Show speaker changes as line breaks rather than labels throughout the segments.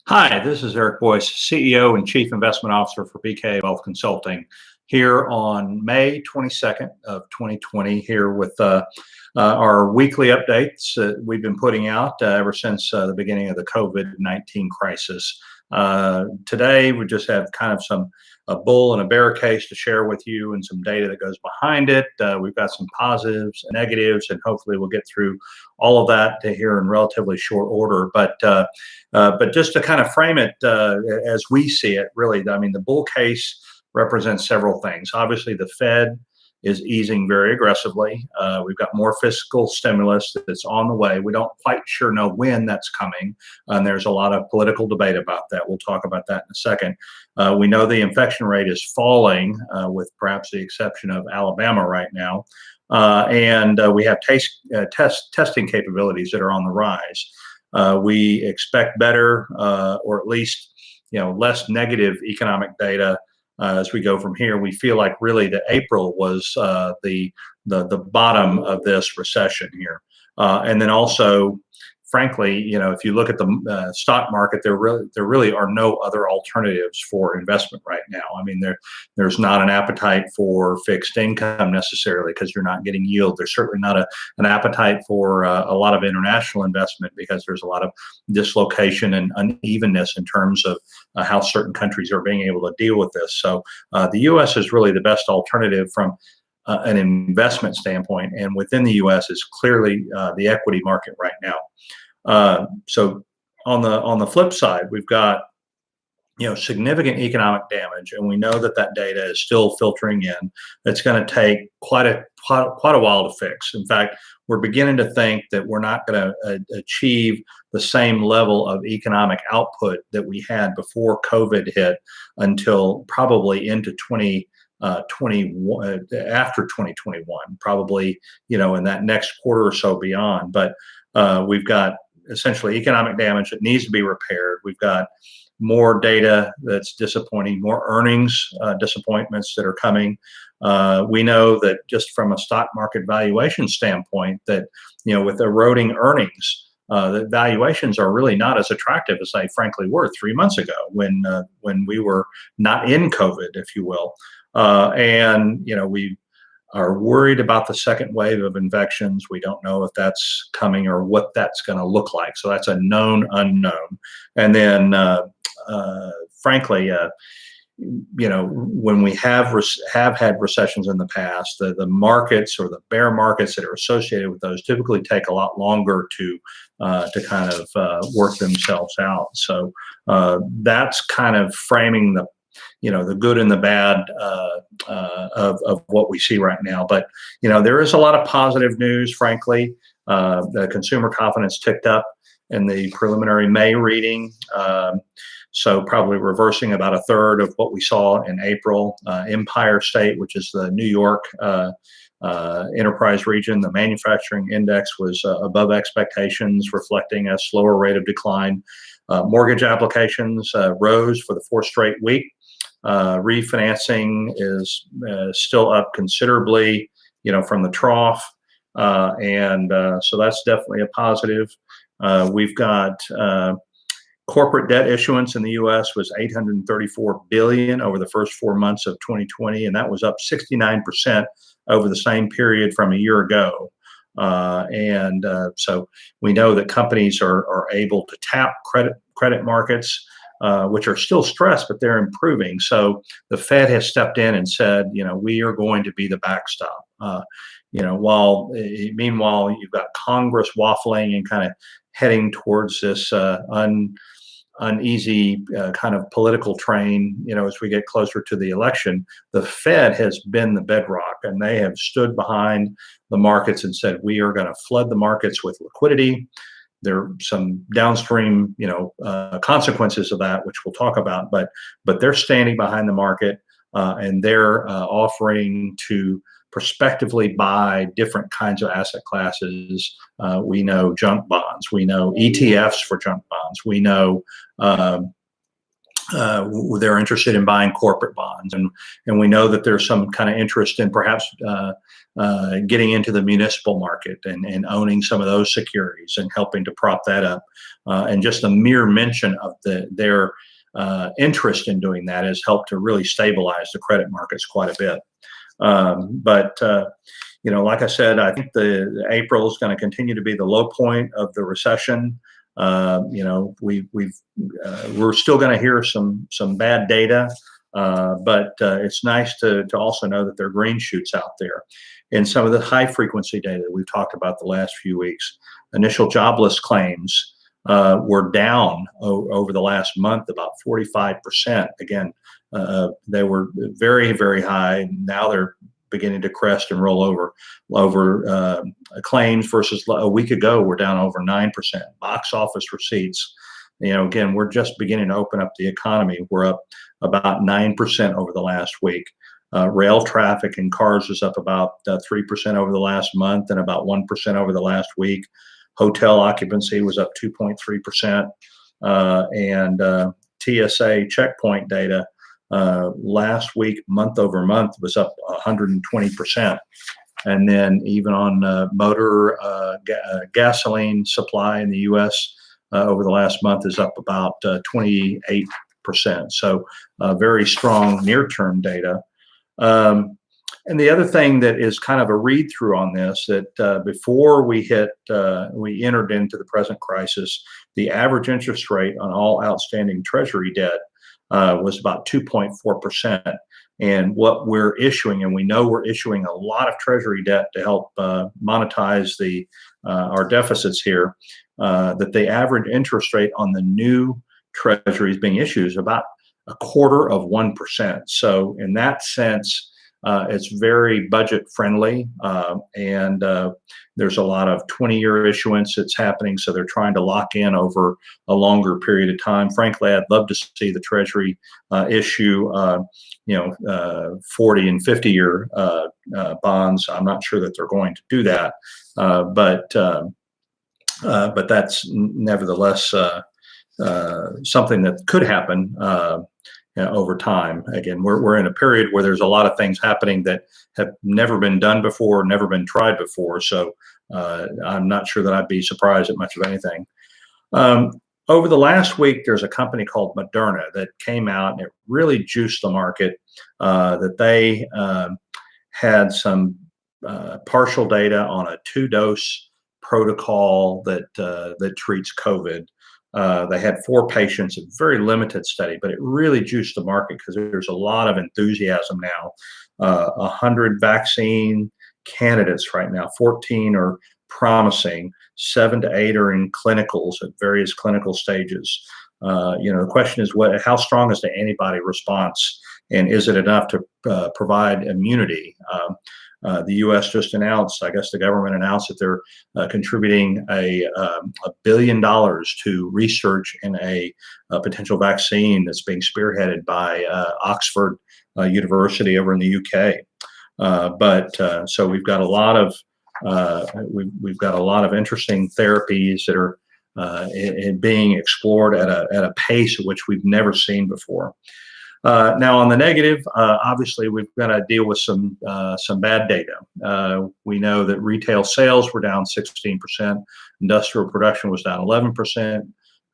Hi, this is Eric Boyce, CEO and Chief Investment Officer for BKA Wealth Consulting, here on May 22nd of 2020, here with our weekly updates that we've been putting out ever since the beginning of the COVID-19 crisis. Today, we just have kind of a bull and a bear case to share with you and some data that goes behind it. We've got some positives and negatives, and hopefully we'll get through all of that here in relatively short order. But just to kind of frame it as we see it, really, I mean, the bull case represents several things. Obviously, the Fed is easing very aggressively. We've got more fiscal stimulus that's on the way. We don't quite sure know when that's coming, and there's a lot of political debate about that. We'll talk about that in a second. We know the infection rate is falling, with perhaps the exception of Alabama right now. And we have testing capabilities that are on the rise. We expect better, or at least less negative economic data as we go from here. We feel like really that April was the bottom of this recession here, and then also, frankly, if you look at the stock market, there really are no other alternatives for investment right now. I mean, there's not an appetite for fixed income necessarily because you're not getting yield. There's certainly not an appetite for a lot of international investment because there's a lot of dislocation and unevenness in terms of how certain countries are being able to deal with this. So the U.S. is really the best alternative from an investment standpoint, and within the U.S. is clearly the equity market right now. So on the flip side, we've got significant economic damage, and we know that data is still filtering in. It's going to take quite a while to fix. In fact, we're beginning to think that we're not going to achieve the same level of economic output that we had before COVID hit until probably into 2021, after 2021, probably in that next quarter or so beyond. But we've got essentially economic damage that needs to be repaired. We've got more data that's disappointing, more earnings disappointments that are coming. We know that just from a stock market valuation standpoint, that with eroding earnings, the valuations are really not as attractive as they frankly were 3 months ago when we were not in COVID, if you will. And we are worried about the second wave of infections. We don't know if that's coming or what that's going to look like. So that's a known unknown. And then, frankly, when we have had recessions in the past, the markets or the bear markets that are associated with those typically take a lot longer to kind of work themselves out. So that's kind of framing the good and the bad of what we see right now. But there is a lot of positive news. Frankly, the consumer confidence ticked up in the preliminary May reading. So probably reversing about a third of what we saw in April. Empire State, which is the New York enterprise region, the manufacturing index was above expectations, reflecting a slower rate of decline. Mortgage applications rose for the fourth straight week. Refinancing is still up considerably, from the trough, and so that's definitely a positive. We've got corporate debt issuance in the U.S. was $834 billion over the first 4 months of 2020, and that was up 69% over the same period from a year ago. So we know that companies are able to tap credit markets, which are still stressed, but they're improving. So the Fed has stepped in and said, we are going to be the backstop. Meanwhile, you've got Congress waffling and kind of heading towards this uneasy kind of political train. As we get closer to the election, the Fed has been the bedrock, and they have stood behind the markets and said, we are going to flood the markets with liquidity. There are some downstream, consequences of that, which we'll talk about, but they're standing behind the market, and they're offering to prospectively buy different kinds of asset classes. We know junk bonds. We know ETFs for junk bonds. We know they're interested in buying corporate bonds, and we know that there's some kind of interest in perhaps getting into the municipal market and owning some of those securities and helping to prop that up. And just the mere mention of their interest in doing that has helped to really stabilize the credit markets quite a bit. But like I said, I think the April is going to continue to be the low point of the recession. We're still going to hear some bad data, but it's nice to also know that there are green shoots out there. And some of the high frequency data that we've talked about the last few weeks, initial jobless claims were down over the last month about 45%. Again, they were very, very high. Now they're beginning to crest and roll over. Claims versus a week ago were down over 9%. Box office receipts, again, we're just beginning to open up the economy. We're up about 9% over the last week. Rail traffic and cars was up about 3% over the last month and about 1% over the last week. Hotel occupancy was up 2.3%. And TSA checkpoint data last week, month over month, was up 120%. And then even on motor gasoline supply in the U.S. Over the last month is up about 28%. So very strong near-term data. And the other thing that is kind of a read-through on this, that before we entered into the present crisis, the average interest rate on all outstanding Treasury debt was about 2.4%. And what we're issuing, and we know we're issuing a lot of Treasury debt to help monetize our deficits here, that the average interest rate on the new Treasuries being issued is about 0.25%. So in that sense, it's very budget friendly, and there's a lot of 20-year issuance that's happening. So they're trying to lock in over a longer period of time. Frankly, I'd love to see the Treasury issue, 40 and 50-year bonds. I'm not sure that they're going to do that, but that's nevertheless something that could happen over time. Again, we're in a period where there's a lot of things happening that have never been done before, never been tried before. So I'm not sure that I'd be surprised at much of anything. Over the last week, there's a company called Moderna that came out and it really juiced the market. That they had some partial data on a 2-dose protocol that treats COVID. They had 4 patients, a very limited study, but it really juiced the market because there's a lot of enthusiasm now. 100 vaccine candidates right now, 14 are promising, 7 to 8 are in clinicals at various clinical stages. The question is, how strong is the antibody response, and is it enough to provide immunity? The U.S. just announced, I guess the government announced that they're contributing $1 billion to research in a potential vaccine that's being spearheaded by Oxford University over in the UK. So we've got a lot of interesting therapies that are being explored at a pace at which we've never seen before. Now, on the negative, obviously, we've got to deal with some bad data. We know that retail sales were down 16%, industrial production was down 11%,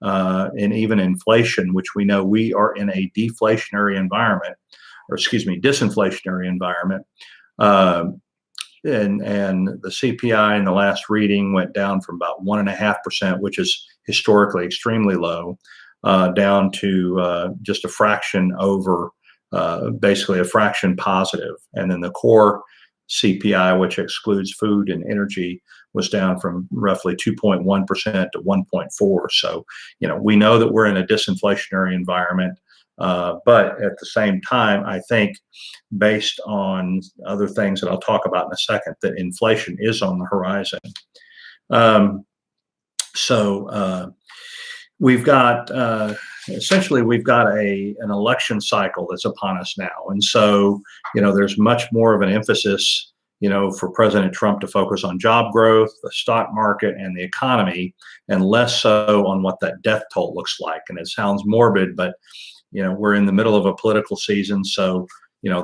and even inflation, which we know we are in a disinflationary environment. And the CPI in the last reading went down from about 1.5%, which is historically extremely low, down to just a fraction over, basically a fraction positive. And then the core CPI, which excludes food and energy, was down from roughly 2.1% to 1.4%. So, we know that we're in a disinflationary environment. But at the same time, I think based on other things that I'll talk about in a second, that inflation is on the horizon. We've got essentially an election cycle that's upon us now, and so there's much more of an emphasis for President Trump to focus on job growth, the stock market, and the economy, and less so on what that death toll looks like. And it sounds morbid, but we're in the middle of a political season, so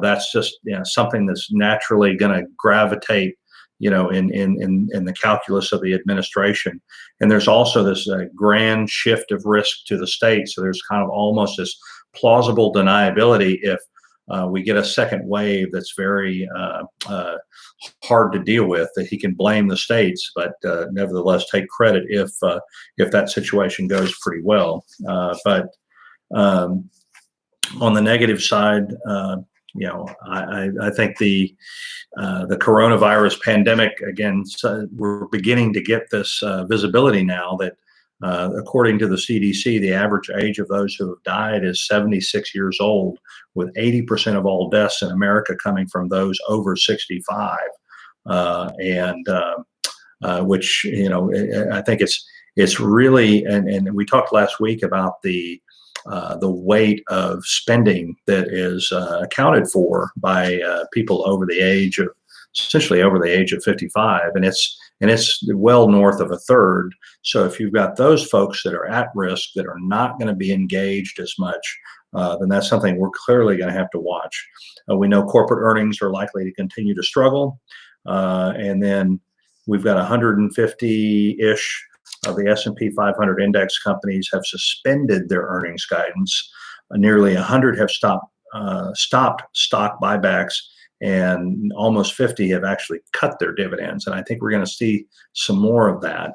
that's just something that's naturally going to gravitate in the calculus of the administration. And there's also this grand shift of risk to the state. So there's kind of almost this plausible deniability if we get a second wave that's very hard to deal with, that he can blame the states, but nevertheless take credit if that situation goes pretty well. But on the negative side, I think the coronavirus pandemic, again, so we're beginning to get this visibility now that according to the CDC, the average age of those who have died is 76 years old, with 80% of all deaths in America coming from those over 65. Which, I think it's really, and we talked last week about the weight of spending that is accounted for by people essentially over the age of 55, and it's well north of a third. So if you've got those folks that are at risk, that are not going to be engaged as much, then that's something we're clearly going to have to watch. We know corporate earnings are likely to continue to struggle, and then we've got 150-ish of the S&P 500 index companies have suspended their earnings guidance. Nearly 100 have stopped stock buybacks, and almost 50 have actually cut their dividends. And I think we're going to see some more of that.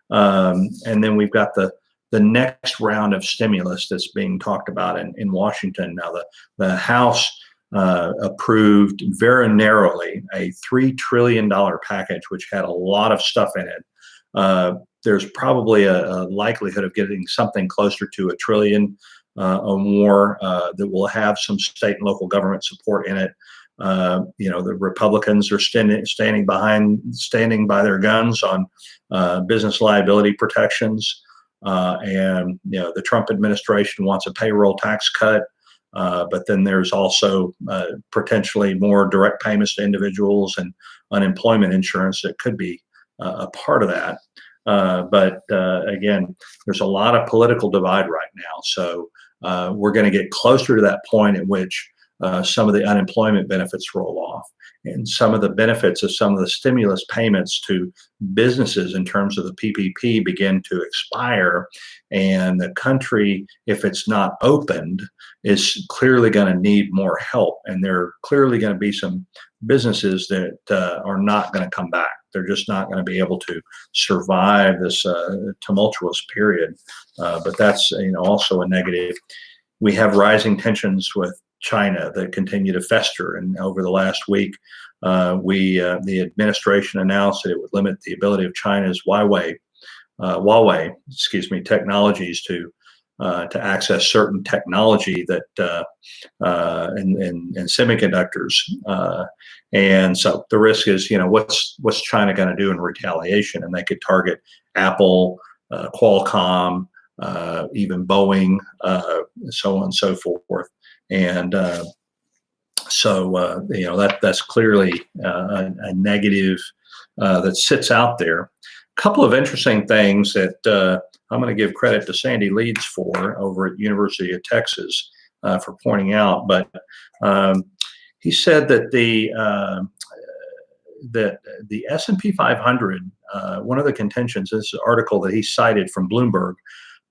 And then we've got the next round of stimulus that's being talked about in Washington. Now, the House approved very narrowly a $3 trillion package, which had a lot of stuff in it. There's probably a likelihood of getting something closer to $1 trillion or more that will have some state and local government support in it. The Republicans are standing by their guns on business liability protections, and the Trump administration wants a payroll tax cut. But then there's also potentially more direct payments to individuals and unemployment insurance that could be a part of that. But again, there's a lot of political divide right now. So we're going to get closer to that point at which some of the unemployment benefits roll off, and some of the benefits of some of the stimulus payments to businesses in terms of the PPP begin to expire. And the country, if it's not opened, is clearly going to need more help. And there are clearly going to be some businesses that are not going to come back. They're just not going to be able to survive this tumultuous period. But that's also a negative. We have rising tensions with China that continue to fester. And over the last week, the administration announced that it would limit the ability of China's Huawei technologies to access certain technology that and semiconductors. And so the risk is, what's China going to do in retaliation? And they could target Apple, Qualcomm, even Boeing, so on and so forth. And so that's clearly a negative that sits out there. A couple of interesting things that I'm going to give credit to Sandy Leeds for over at University of Texas for pointing out. But he said that the S&P 500, one of the contentions, this article that he cited from Bloomberg,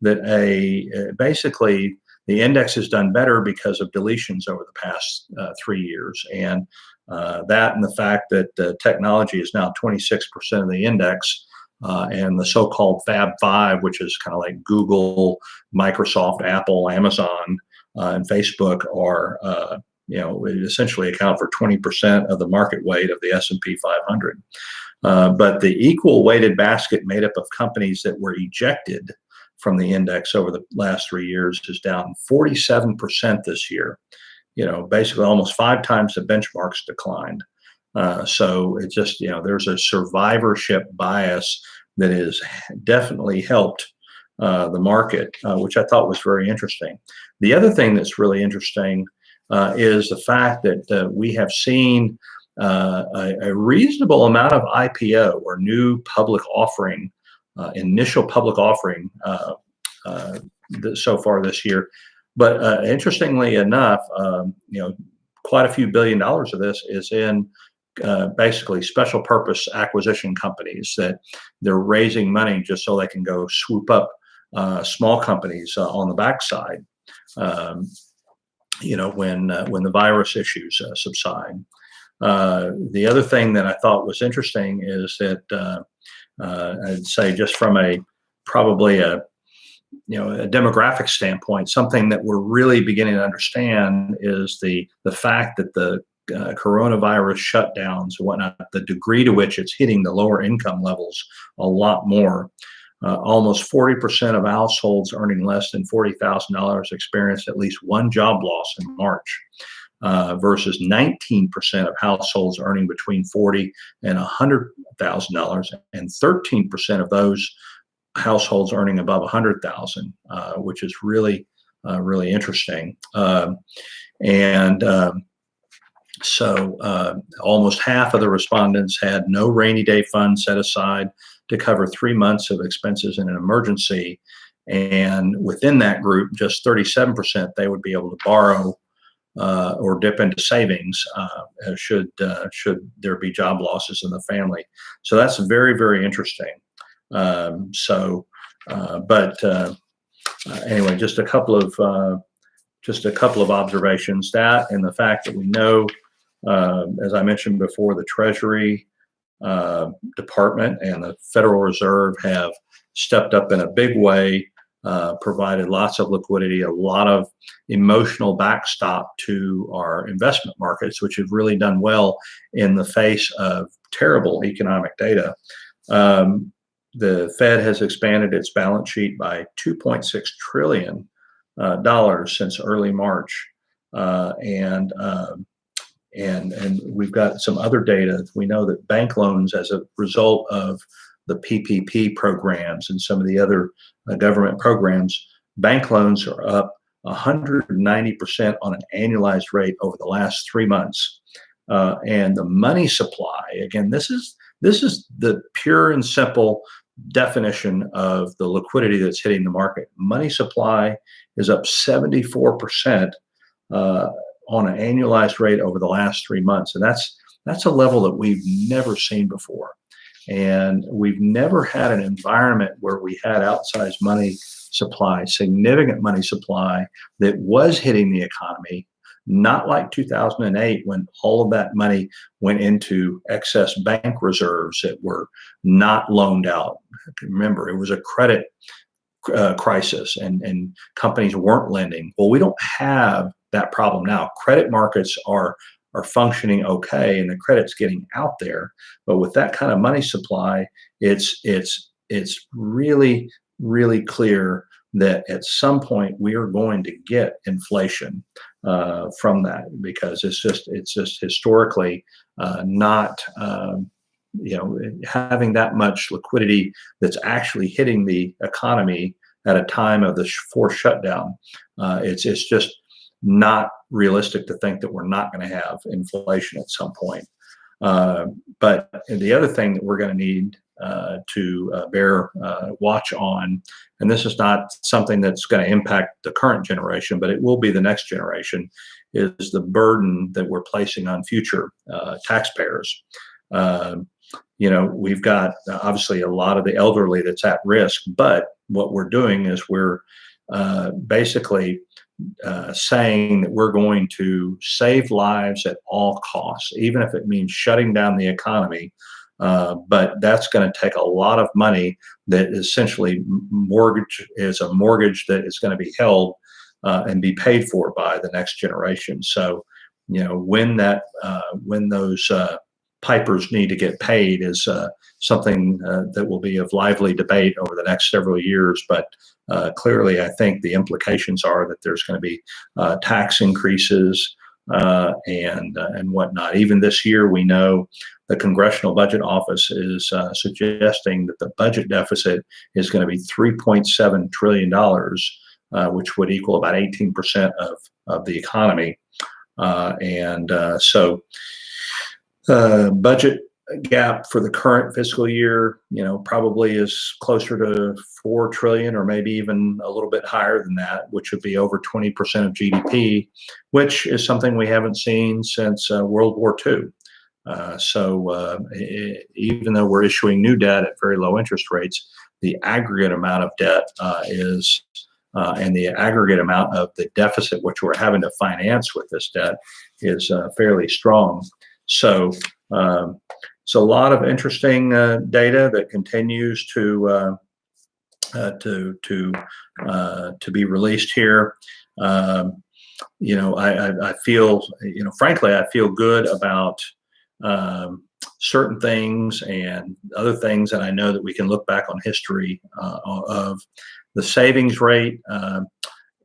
that basically the index has done better because of deletions over the past 3 years. And that and the fact that technology is now 26% of the index, and the so-called Fab Five, which is kind of like Google, Microsoft, Apple, Amazon, and Facebook, are essentially account for 20% of the market weight of the S&P 500. But the equal weighted basket made up of companies that were ejected from the index over the last 3 years is down 47% this year. Basically almost 5 times the benchmarks declined. So it just, there's a survivorship bias that has definitely helped the market, which I thought was very interesting. The other thing that's really interesting is the fact that we have seen a reasonable amount of IPO, or new public offering, initial public offering so far this year. But interestingly enough, quite a few $billion of this is in basically special purpose acquisition companies that they're raising money just so they can go swoop up small companies on the backside. When the virus issues subside. The other thing that I thought was interesting is that I'd say just from probably a demographic standpoint, something that we're really beginning to understand is the fact that the coronavirus shutdowns and whatnot, the degree to which it's hitting the lower income levels a lot more. Almost 40% of households earning less than $40,000 experienced at least one job loss in March, versus 19% of households earning between $40,000 and $100,000, and 13% of those households earning above $100,000, which is really, really interesting. So almost half of the respondents had no rainy day fund set aside to cover 3 months of expenses in an emergency. And within that group, just 37% they would be able to borrow or dip into savings should there be job losses in the family. So that's very, very interesting. Anyway, just a couple of observations. That and the fact that we know, as I mentioned before, the Treasury Department and the Federal Reserve have stepped up in a big way, provided lots of liquidity, a lot of emotional backstop to our investment markets, which have really done well in the face of terrible economic data. The Fed has expanded its balance sheet by $2.6 trillion since early March, and we've got some other data. We know that bank loans, as a result of the PPP programs and some of the other government programs, bank loans are up 190% on an annualized rate over the last 3 months. And the money supply, again, this is the pure and simple definition of the liquidity that's hitting the market. Money supply is up 74% on an annualized rate over the last 3 months. And that's a level that we've never seen before. And we've never had an environment where we had outsized money supply, significant money supply that was hitting the economy, not like 2008 when all of that money went into excess bank reserves that were not loaned out. Remember, it was a credit crisis and companies weren't lending. Well, we don't have that problem now. Credit markets are functioning okay, and the credit's getting out there. But with that kind of money supply, it's really, really clear that at some point we are going to get inflation from that, because it's just historically not having that much liquidity that's actually hitting the economy at a time of the forced shutdown. It's just not realistic to think that we're not going to have inflation at some point. But the other thing that we're going to need to bear watch on, and this is not something that's going to impact the current generation, but it will be the next generation, is the burden that we're placing on future taxpayers. We've got obviously a lot of the elderly that's at risk, but what we're doing is we're basically saying that we're going to save lives at all costs, even if it means shutting down the economy. But that's going to take a lot of money that essentially is a mortgage that is going to be held and be paid for by the next generation. So, when those pipers need to get paid is something that will be of lively debate over the next several years. But clearly, I think the implications are that there's going to be tax increases and whatnot. Even this year, we know the Congressional Budget Office is suggesting that the budget deficit is going to be $3.7 trillion, which would equal about 18% of the economy. So budget gap for the current fiscal year, probably is closer to 4 trillion or maybe even a little bit higher than that, which would be over 20% of GDP, which is something we haven't seen since World War II. Even though we're issuing new debt at very low interest rates, the aggregate amount of debt and the aggregate amount of the deficit which we're having to finance with this debt is fairly strong. So it's a lot of interesting data that continues to be released here. I feel, frankly, I feel good about certain things and other things, and I know that we can look back on history of the savings rate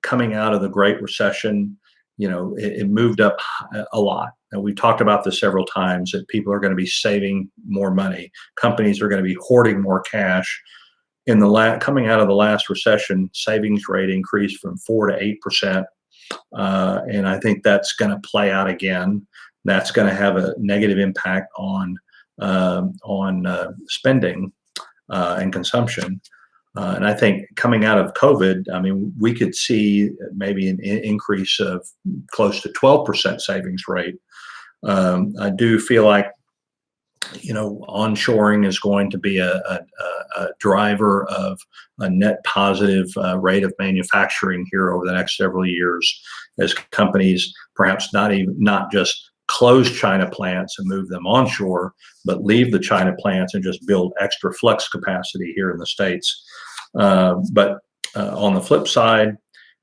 coming out of the Great Recession. It moved up a lot. And we've talked about this several times, that people are going to be saving more money. Companies are going to be hoarding more cash. Coming out of the last recession, savings rate increased from 4 to 8%. And I think that's going to play out again. That's going to have a negative impact on spending and consumption. And I think coming out of COVID, I mean, we could see maybe an increase of close to 12% savings rate. I do feel like, onshoring is going to be a driver of a net positive rate of manufacturing here over the next several years, as companies perhaps not just close China plants and move them onshore, but leave the China plants and just build extra flex capacity here in the States. But on the flip side,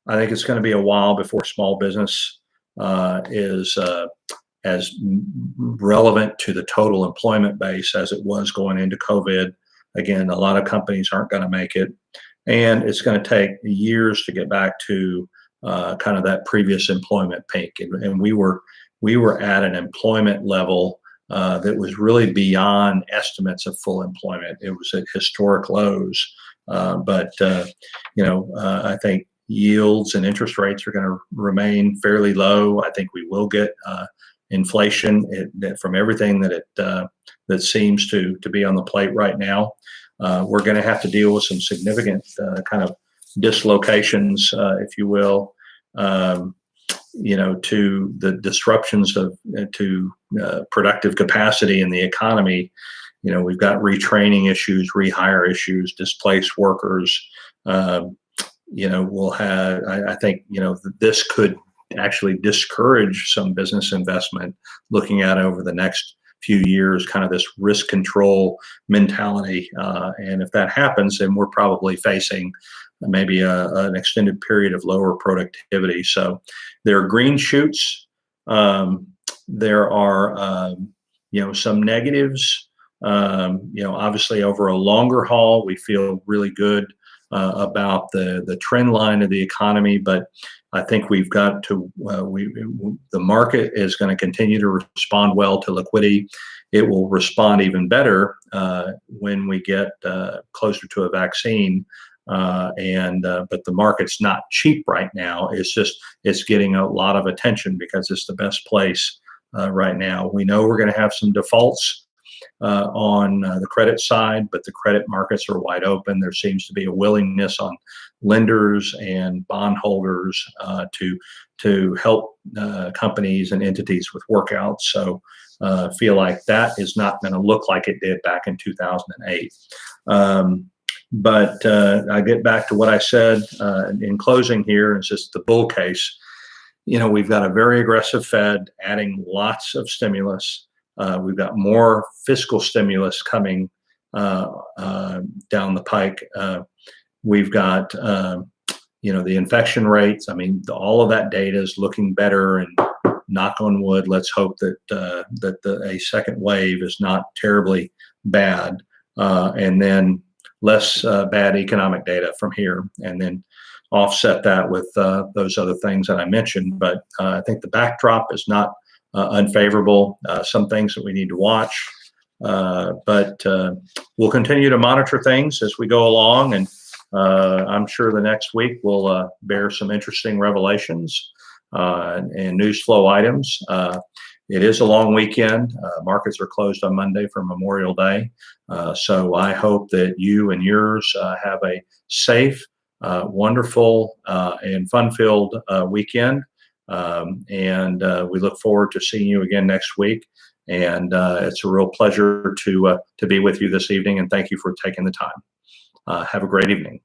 I think it's going to be a while before small business is as relevant to the total employment base as it was going into COVID. Again, a lot of companies aren't going to make it, and it's going to take years to get back to kind of that previous employment peak. And we were at an employment level that was really beyond estimates of full employment. It was at historic lows. But I think yields and interest rates are going to remain fairly low. I think we will get inflation from everything that seems to be on the plate right now. We're going to have to deal with some significant kind of dislocations, if you will, to the disruptions to productive capacity in the economy. We've got retraining issues, rehire issues, displaced workers. We'll have, I think, this could actually discourage some business investment looking at over the next few years, kind of this risk control mentality. And if that happens, then we're probably facing maybe an extended period of lower productivity. So there are green shoots. There are, some negatives. Obviously over a longer haul, we feel really good about the trend line of the economy, but I think we've got to, the market is going to continue to respond well to liquidity. It will respond even better when we get closer to a vaccine. But the market's not cheap right now. It's getting a lot of attention because it's the best place right now. We know we're going to have some defaults on the credit side, but the credit markets are wide open. There seems to be a willingness on lenders and bondholders to help companies and entities with workouts. So feel like that is not going to look like it did back in 2008. But I get back to what I said in closing here. It's just the bull case. We've got a very aggressive Fed adding lots of stimulus. We've got more fiscal stimulus coming down the pike. We've got, the infection rates. I mean, all of that data is looking better, and knock on wood, let's hope that a second wave is not terribly bad, and then less bad economic data from here, and then offset that with those other things that I mentioned. But I think the backdrop is not unfavorable. Some things that we need to watch, but we'll continue to monitor things as we go along, and I'm sure the next week will bear some interesting revelations and news flow items. It is a long weekend. Markets are closed on Monday for Memorial Day. So I hope that you and yours have a safe, wonderful, and fun-filled weekend. And we look forward to seeing you again next week. And it's a real pleasure to be with you this evening. And thank you for taking the time. Have a great evening.